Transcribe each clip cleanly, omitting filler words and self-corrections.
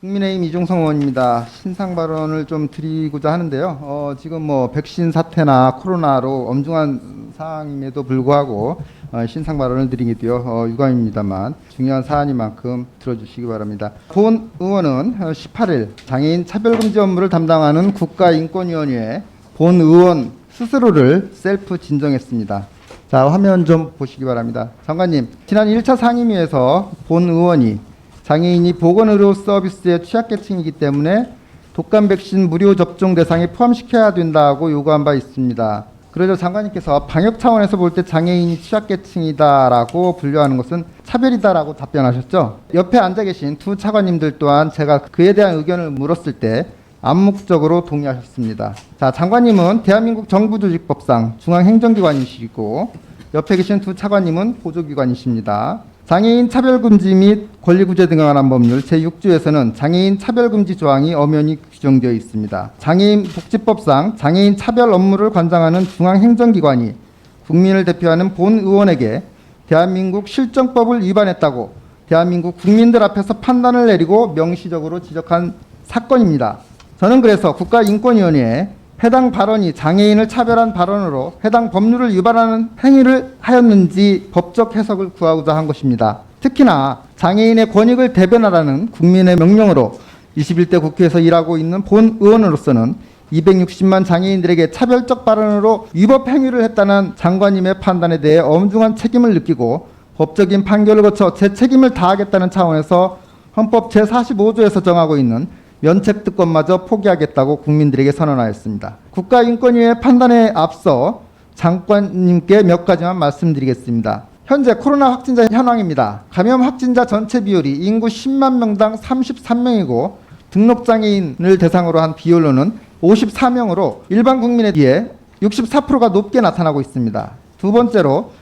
국민의힘 이종성 의원입니다. 신상 발언을 좀 드리고자 하는데요. 지금 백신 사태나 코로나로 엄중한 상황임에도 불구하고 신상 발언을 드리기도요 유감입니다만 중요한 사안이만큼 들어주시기 바랍니다. 본 의원은 18일 장애인 차별금지 업무를 담당하는 국가인권위원회에 본 의원 스스로를 셀프 진정했습니다. 자, 화면 좀 보시기 바랍니다. 장관님, 지난 1차 상임위에서 본 의원이 장애인이 보건의료 서비스의 취약계층이기 때문에 독감 백신 무료 접종 대상에 포함시켜야 된다고 요구한 바 있습니다. 그러자 장관님께서 방역 차원에서 볼 때 장애인이 취약계층이다라고 분류하는 것은 차별이다라고 답변하셨죠. 옆에 앉아 계신 두 차관님들 또한 제가 그에 대한 의견을 물었을 때 암묵적으로 동의하셨습니다. 자, 장관님은 대한민국 정부조직법상 중앙행정기관이시고 옆에 계신 두 차관님은 보조기관이십니다. 장애인 차별금지 및 권리구제 등에 관한 법률 제6조에서는 장애인 차별금지 조항이 엄연히 규정되어 있습니다. 장애인 복지법상 장애인 차별 업무를 관장하는 중앙행정기관이 국민을 대표하는 본 의원에게 대한민국 실정법을 위반했다고 대한민국 국민들 앞에서 판단을 내리고 명시적으로 지적한 사건입니다. 저는 그래서 국가인권위원회에 해당 발언이 장애인을 차별한 발언으로 해당 법률을 위반하는 행위를 하였는지 법적 해석을 구하고자 한 것입니다. 특히나 장애인의 권익을 대변하라는 국민의 명령으로 21대 국회에서 일하고 있는 본 의원으로서는 260만 장애인들에게 차별적 발언으로 위법 행위를 했다는 장관님의 판단에 대해 엄중한 책임을 느끼고 법적인 판결을 거쳐 제 책임을 다하겠다는 차원에서 헌법 제45조에서 정하고 있는 면책특권마저 포기하겠다고 국민들에게 선언하였습니다. 국가인권위의 판단에 앞서 장관님께 몇 가지만 말씀드리겠습니다. 현재 코로나 확진자 현황입니다. 감염 확진자 전체 비율이 인구 10만 명당 33명이고 등록장애인을 대상으로 한 비율로는 54명으로 일반 국민에 비해 64%가 높게 나타나고 있습니다. 두 번째로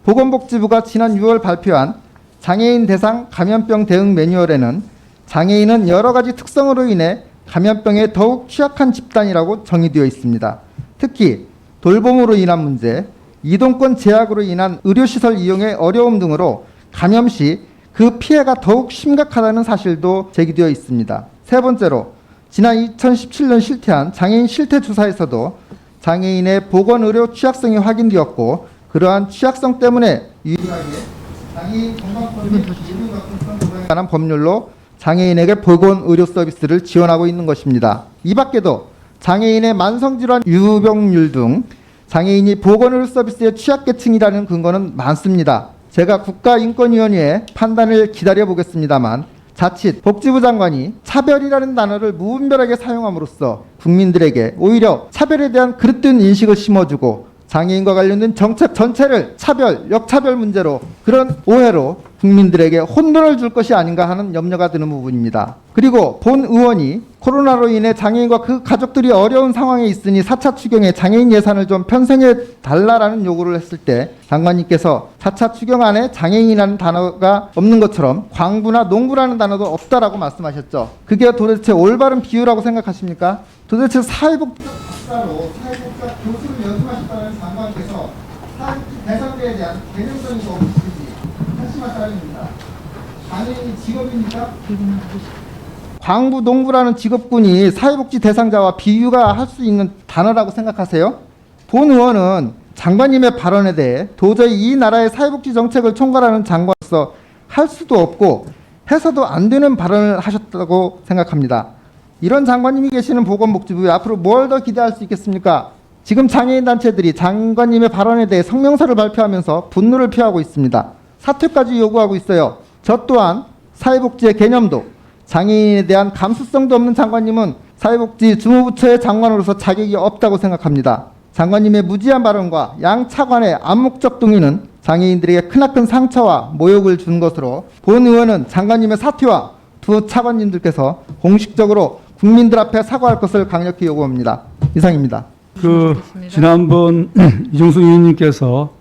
보건복지부가 지난 6월 발표한 장애인 대상 감염병 대응 매뉴얼에는 장애인은 여러 가지 특성으로 인해 감염병에 더욱 취약한 집단이라고 정의되어 있습니다. 특히 돌봄으로 인한 문제, 이동권 제약으로 인한 의료시설 이용의 어려움 등으로 감염 시 그 피해가 더욱 심각하다는 사실도 제기되어 있습니다. 세 번째로 지난 2017년 실태한 장애인 실태조사에서도 장애인의 보건의료 취약성이 확인되었고 그러한 취약성 때문에 유일하게 장애인 건강권 및 의료접근성 보장에 관한 법률로 장애인에게 보건의료 서비스를 지원하고 있는 것입니다. 이 밖에도 장애인의 만성질환 유병률 등 장애인이 보건의료 서비스의 취약계층이라는 근거는 많습니다. 제가 국가인권위원회의 판단을 기다려보겠습니다만 자칫 복지부 장관이 차별이라는 단어를 무분별하게 사용함으로써 국민들에게 오히려 차별에 대한 그릇된 인식을 심어주고 장애인과 관련된 정책 전체를 차별, 역차별 문제로 그런 오해로 국민들에게 혼돈을 줄 것이 아닌가 하는 염려가 드는 부분입니다. 그리고 본 의원이 코로나로 인해 장애인과 그 가족들이 어려운 상황에 있으니 4차 추경에 장애인 예산을 좀 편성해 달라라는 요구를 했을 때 장관님께서 4차 추경 안에 장애인이라는 단어가 없는 것처럼 광부나 농부라는 단어도 없다라고 말씀하셨죠. 그게 도대체 올바른 비유라고 생각하십니까? 도대체 사회복지사 박사로 사회복지사 교수를 연수하셨다는 장관께서 사회복지 대상자에 대한 개념적인 거 없으신지 한심한 사람입니다. 장애인이 직업입니까? 광부, 농부라는 직업군이 사회복지 대상자와 비유가 할 수 있는 단어라고 생각하세요? 본 의원은 장관님의 발언에 대해 도저히 이 나라의 사회복지 정책을 총괄하는 장관으로서 할 수도 없고 해서도 안 되는 발언을 하셨다고 생각합니다. 이런 장관님이 계시는 보건복지부에 앞으로 뭘 더 기대할 수 있겠습니까? 지금 장애인 단체들이 장관님의 발언에 대해 성명서를 발표하면서 분노를 표하고 있습니다. 사퇴까지 요구하고 있어요. 저 또한 사회복지의 개념도 장애인에 대한 감수성도 없는 장관님은 사회복지 주무부처의 장관으로서 자격이 없다고 생각합니다. 장관님의 무지한 발언과 양 차관의 암묵적 동의는 장애인들에게 크나큰 상처와 모욕을 준 것으로 본 의원은 장관님의 사퇴와 두 차관님들께서 공식적으로 국민들 앞에 사과할 것을 강력히 요구합니다. 이상입니다. 지난번 이종수 의원님께서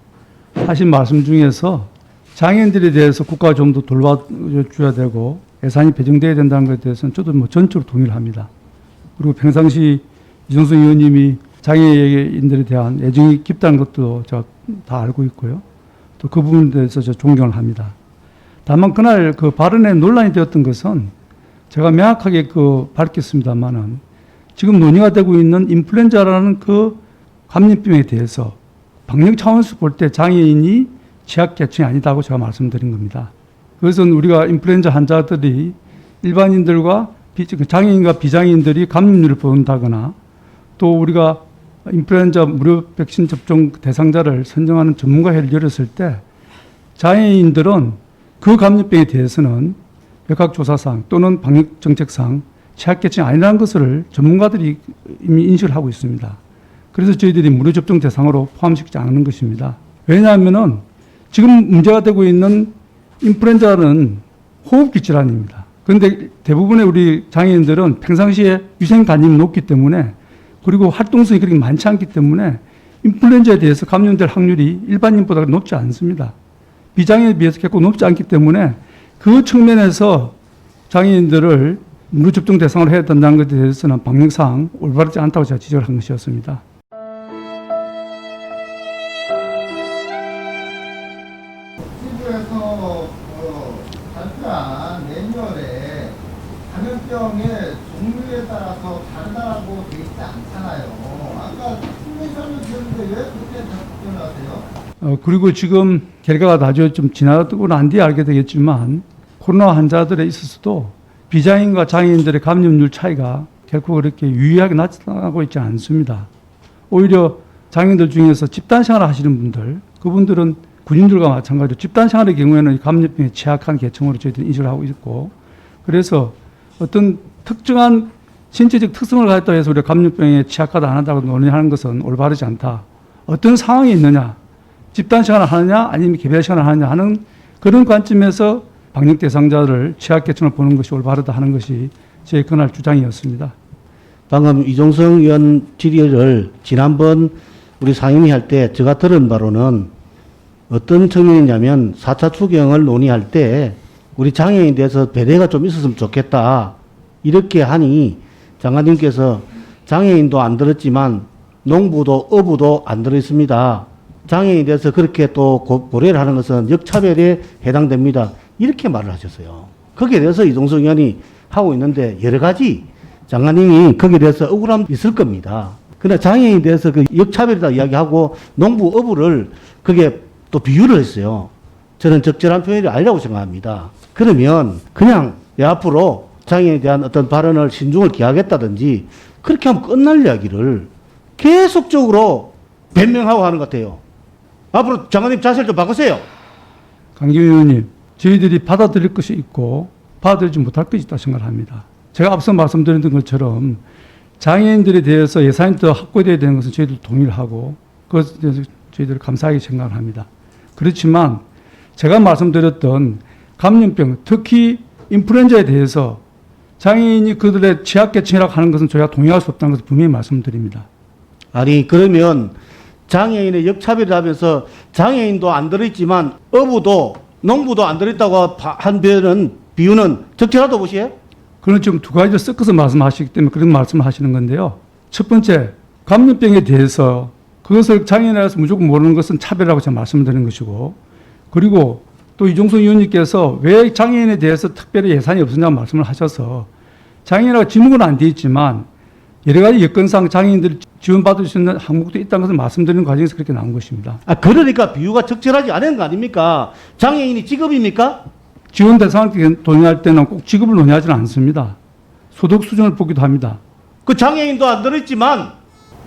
하신 말씀 중에서 장애인들에 대해서 국가가 좀 더 돌봐줘야 되고 예산이 배정돼야 된다는 것에 대해서는 저도 전적으로 동의를 합니다. 그리고 평상시 이종수 의원님이 장애인들에 대한 애정이 깊다는 것도 제가 다 알고 있고요. 또 그 부분에 대해서 저 존경을 합니다. 다만 그날 그 발언에 논란이 되었던 것은 제가 명확하게 밝혔습니다만은 지금 논의가 되고 있는 인플루엔자라는 그 감염병에 대해서 방역 차원에서 볼 때 장애인이 취약계층이 아니다고 제가 말씀드린 겁니다. 그것은 우리가 인플루엔자 환자들이 일반인들과 장애인과 비장애인들이 감염률을 본다거나 또 우리가 인플루엔자 무료 백신 접종 대상자를 선정하는 전문가회를 열었을 때 장애인들은 그 감염병에 대해서는 역학조사상 또는 방역정책상 취약계층이 아니라는 것을 전문가들이 이미 인식을 하고 있습니다. 그래서 저희들이 무료 접종 대상으로 포함시키지 않는 것입니다. 왜냐하면은 지금 문제가 되고 있는 인플루엔자는 호흡기 질환입니다. 그런데 대부분의 우리 장애인들은 평상시에 위생 간염이 높기 때문에 그리고 활동성이 그렇게 많지 않기 때문에 인플루엔자에 대해서 감염될 확률이 일반인보다 높지 않습니다. 비장애인에 비해서 결코 높지 않기 때문에 그 측면에서 장애인들을 무료 접종 대상으로 해야 된다는 것에 대해서는 방역상 올바르지 않다고 제가 지적을 한 것이었습니다. 정부에서 발표한 매뉴얼에 감염병의 종류에 따라서 다르다고 되어 있지 않잖아요. 아까 충분히 설명드렸는데 왜 그렇게 답변하세요? 그리고 지금 결과가 나중에 좀 지나고 난 뒤에 알게 되겠지만 코로나 환자들에 있어서도 비장애인과 장애인들의 감염률 차이가 결코 그렇게 유의하게 나타나고 있지 않습니다. 오히려 장애인들 중에서 집단생활을 하시는 분들, 그분들은 군인들과 마찬가지로 집단생활의 경우에는 감염병에 취약한 계층으로 저희들이 인식을 하고 있고, 그래서 어떤 특정한 신체적 특성을 가졌다고 해서 우리가 감염병에 취약하다 안 한다고 논의하는 것은 올바르지 않다. 어떤 상황이 있느냐, 집단생활을 하느냐 아니면 개별생활을 하느냐 하는 그런 관점에서 방역 대상자를 취약계층을 보는 것이 올바르다 하는 것이 제 그날 주장이었습니다. 방금 이종성 의원 질의를 지난번 우리 상임위 할 때 제가 들은 바로는 어떤 측면이냐면 4차 추경을 논의할 때 우리 장애인에 대해서 배려가 좀 있었으면 좋겠다. 이렇게 하니 장관님께서 장애인도 안 들었지만 농부도 어부도 안 들었습니다. 장애인에 대해서 그렇게 또 고려를 하는 것은 역차별에 해당됩니다. 이렇게 말을 하셨어요. 거기에 대해서 이종성 의원이 하고 있는데 여러 가지 장관님이 거기에 대해서 억울함이 있을 겁니다. 그러나 장애인에 대해서 그 역차별이다 이야기하고 농부 어부를 그게 또 비유를 했어요. 저는 적절한 표현이 아니라고 생각합니다. 그러면 그냥 앞으로 장애인에 대한 어떤 발언을 신중을 기하겠다든지 그렇게 하면 끝날 이야기를 계속적으로 변명하고 하는 것 같아요. 앞으로 장관님 자세를 좀 바꾸세요. 강기훈 의원님, 저희들이 받아들일 것이 있고 받아들이지 못할 것이 있다고 생각합니다. 제가 앞서 말씀드린 것처럼 장애인들에 대해서 예산이 더 확보되어야 되는 것은 저희들 동의를 하고 그것에 대해서 저희들 감사하게 생각을 합니다. 그렇지만 제가 말씀드렸던 감염병, 특히 인플루엔자에 대해서 장애인이 그들의 취약계층이라고 하는 것은 저희가 동의할 수 없다는 것을 분명히 말씀드립니다. 아니 그러면 장애인의 역차별을 하면서 장애인도 안 들어있지만 어부도 농부도 안 들어있다고 한 비유는 적절하다고 보시에요? 그런 지금 두 가지를 섞어서 말씀하시기 때문에 그런 말씀을 하시는 건데요. 첫 번째, 감염병에 대해서 그것을 장애인이라서 무조건 모르는 것은 차별이라고 제가 말씀드리는 것이고, 그리고 또 이종성 의원님께서 왜 장애인에 대해서 특별히 예산이 없었냐고 말씀을 하셔서 장애인이라고 지목은 안 되어 있지만 여러 가지 여건상 장애인들이 지원받을 수 있는 항목도 있다는 것을 말씀드리는 과정에서 그렇게 나온 것입니다. 아 그러니까 비유가 적절하지 않은 거 아닙니까? 장애인이 직업입니까? 지원 대상을 논의할 때는 꼭 직업을 논의하지는 않습니다. 소득 수준을 보기도 합니다. 그 장애인도 안 들어있지만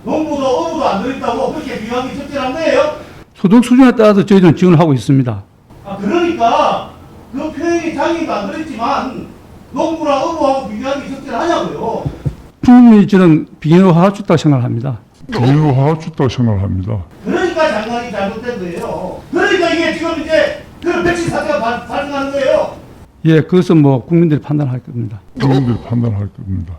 농부도 어부도 안 들어있다고 그렇게 비유하기 적절한 거예요? 소득 수준에 따라서 저희들은 지원을 하고 있습니다. 아 그러니까 그 표현이 장애인도 안 들어있지만 농부랑 어부하고 비교하기 적절하냐고요. 충분히 저는 비인화할 수 있다고 생각합니다. 비인화할 수 있다고 생각합니다. 그러니까 장관이 잘못된 거예요. 그러니까 이게 지금 이제 그 백신 사태가 발생하는 거예요. 예, 그것은 뭐 국민들이 판단할 겁니다. 국민들이 판단할 겁니다.